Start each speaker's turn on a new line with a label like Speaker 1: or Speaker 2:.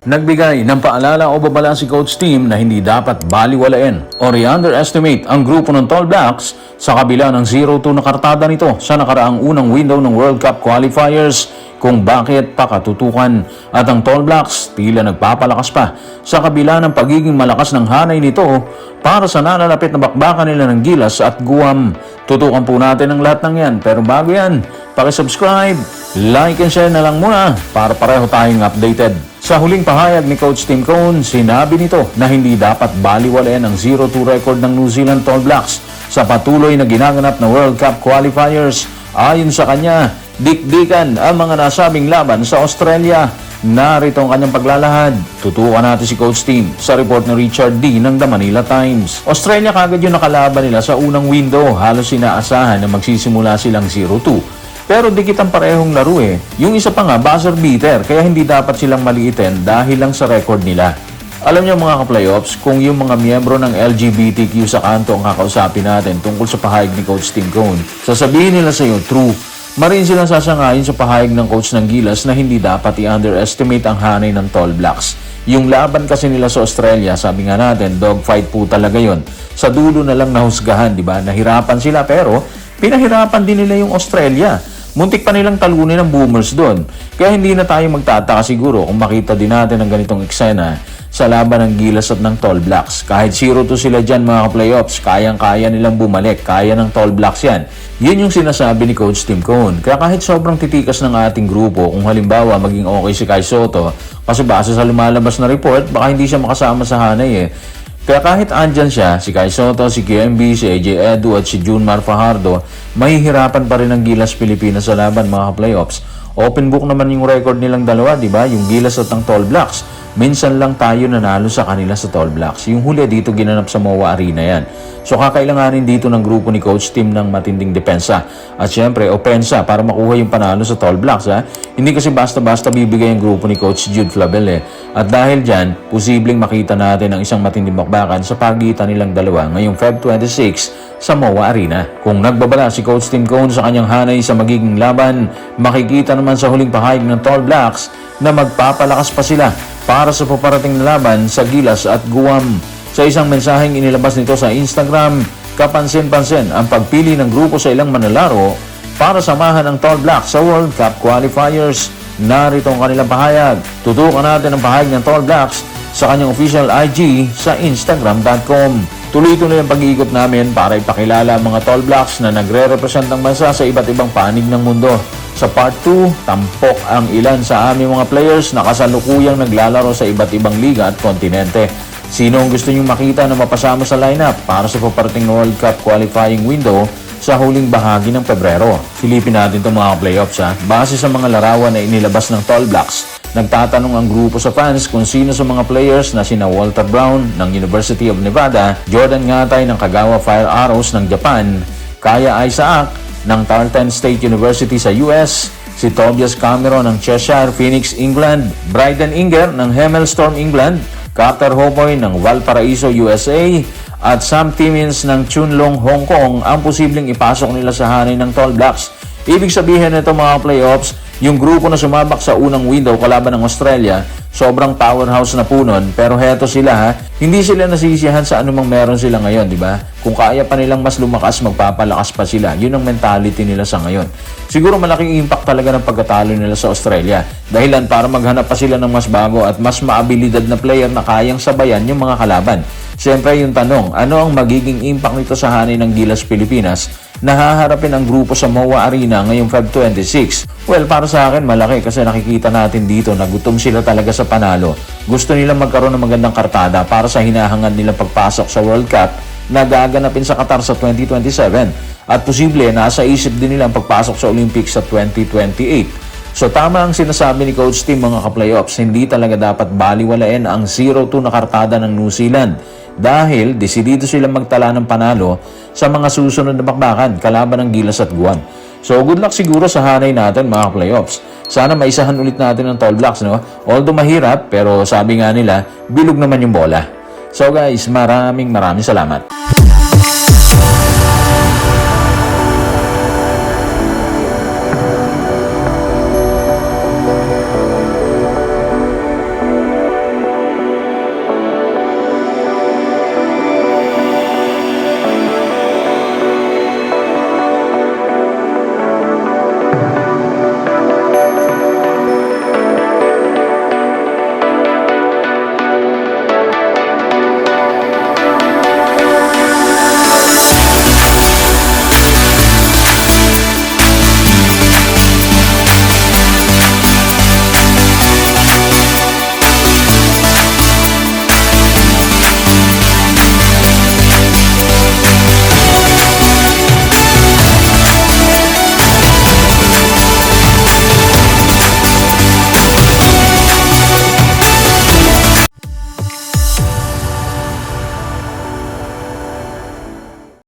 Speaker 1: Nagbigay ng paalala o babala si Coach Tim na hindi dapat baliwalain o re-underestimate ang grupo ng Tall Blacks sa kabila ng 0-2 na kartada nito sa nakaraang unang window ng World Cup qualifiers, kung bakit pakatutukan at ang Tall Blacks tila nagpapalakas pa sa kabila ng pagiging malakas ng hanay nito para sa nalalapit na bakbakan nila ng Gilas at Guam. Tutukan po natin ang lahat ng yan, pero bago yan, pakisubscribe, like and share na lang muna para pareho tayong updated. Sa huling pahayag ni Coach Tim Cone, sinabi nito na hindi dapat baliwalayan ang 0-2 record ng New Zealand Tall Blacks sa patuloy na ginaganap na World Cup qualifiers. Ayon sa kanya, dikdikan ang mga nasabing laban sa Australia. Narito ang kanyang paglalahad. Tutukan natin si Coach Tim sa report ni Richard D. ng The Manila Times. Australia kagad yung nakalaban nila sa unang window. Halos inaasahan na magsisimula silang 0-2. Pero dikit ang parehong laro eh. Yung isa pa nga, buzzer beater, kaya hindi dapat silang maliitin dahil lang sa record nila. Alam niyo mga ka-playoffs, kung yung mga miyembro ng LGBTQ sa kanto ang kakausapin natin tungkol sa pahayag ni Coach Tim Cone, sasabihin nila sa iyo, true. Marin silang sasangayon sa pahayag ng coach ng Gilas na hindi dapat i-underestimate ang hanay ng Tall Blacks. Yung laban kasi nila sa Australia, sabi nga natin, dogfight po talaga yon. Sa dulo na lang nahusgahan, di ba? Nahirapan sila pero pinahirapan din nila yung Australia. Muntik pa nilang talunin ng Boomers doon. Kaya hindi na tayo magtataka siguro kung makita din natin ang ganitong eksena sa laban ng Gilas at ng Tall Blacks. Kahit 0-2 sila dyan mga playoffs, kayang-kaya nilang bumalik. Kaya ng Tall Blacks yan. Yun yung sinasabi ni Coach Tim Cone. Kaya kahit sobrang titikas ng ating grupo, kung halimbawa maging okay si Kai Sotto, kasi base sa lumalabas na report, baka hindi siya makasama sa hanay eh. Kaya kahit andyan siya, si Kai Sotto, si QMB, si AJ Edu at si Junmar Fajardo, mahihirapan pa rin ang Gilas Pilipinas sa laban mga playoffs. Open book naman yung record nilang dalawa, di ba? Yung Gilas at ang Tall Blacks. Minsan lang tayo nanalo sa kanila sa Tall Blacks. Yung huli dito ginanap sa MOA Arena yan. So kakailanganin dito ng grupo ni Coach Tim ng matinding depensa. At syempre, opensa para makuha yung panalo sa Tall Blacks. Ha? Hindi kasi basta-basta bibigay ang grupo ni Coach Jude Flavel eh. At dahil dyan, posibleng makita natin ang isang matinding bakbakan sa pagitan nilang dalawa ngayong Feb 26 sa MOA Arena. Kung nagbabala si Coach Tim Cone sa kanyang hanay sa magiging laban, makikita naman sa huling pahayag ng Tall Blacks na magpapalakas pa sila para sa paparating na laban sa Gilas at Guam. Sa isang mensaheng inilabas nito sa Instagram, kapansin-pansin ang pagpili ng grupo sa ilang manlalaro para samahan ang Tall Blacks sa World Cup qualifiers. Narito ang kanilang pahayag. Tutukan natin ang pahayag ng Tall Blacks sa kanyang official IG sa instagram.com. Tuloy-tuloy ang pag-iikot namin para ipakilala ang mga Tall Blacks na nagre-represent ng bansa sa iba't ibang panig ng mundo. Sa Part 2, tampok ang ilan sa aming mga players na kasalukuyang naglalaro sa iba't ibang liga at kontinente. Sino ang gusto niyong makita na mapasama sa lineup para sa paparating na World Cup qualifying window sa huling bahagi ng Pebrero? Silipin natin itong mga playoffs ha. Base sa mga larawan na inilabas ng Tall Blacks, nagtatanong ang grupo sa fans kung sino sa mga players na sina Walter Brown ng University of Nevada, Jordan Ngatay ng Kagawa Fire Arrows ng Japan, Kaya Isaac ng Tarleton State University sa US, si Tobias Cameron ng Cheshire, Phoenix, England, Bryden Inger ng Hemelstorm, England, Carter Hopoy ng Valparaiso, USA, at Sam Timmins ng Chunlong, Hong Kong ang posibleng ipasok nila sa hanay ng Tall Blacks. Ibig sabihin nito mga playoffs, yung grupo na sumabak sa unang window kalaban ng Australia, sobrang powerhouse na po nun, pero heto sila ha, hindi sila nasisiyahan sa anumang meron sila ngayon, di ba? Kung kaya pa nilang mas lumakas, magpapalakas pa sila. Yun ang mentality nila sa ngayon. Siguro malaking impact talaga ng pagkatalo nila sa Australia. Dahilan para maghanap pa sila ng mas bago at mas maabilidad na player na kayang sabayan yung mga kalaban. Siyempre yung tanong, ano ang magiging impact nito sa hanay ng Gilas Pilipinas na haharapin ang grupo sa MOA Arena ngayong Feb 26? Well, para sa akin malaki kasi nakikita natin dito na gutom sila talaga sa panalo. Gusto nilang magkaroon ng magandang kartada para sa hinahangad nilang pagpasok sa World Cup na gaganapin sa Qatar sa 2027 at posible nasa isip din nila ang pagpasok sa Olympics sa 2028. So tama ang sinasabi ni Coach Tim mga ka-playoffs, hindi talaga dapat baliwalain ang 0-2 na kartada ng New Zealand dahil desidido silang magtala ng panalo sa mga susunod na bakbakan kalaban ng Gilas at Guam. So good luck siguro sa hanay natin mga playoffs. Sana maisahan ulit natin ng Tall Blacks, no? Although mahirap, pero sabi nga nila, bilog naman yung bola. So guys, maraming salamat.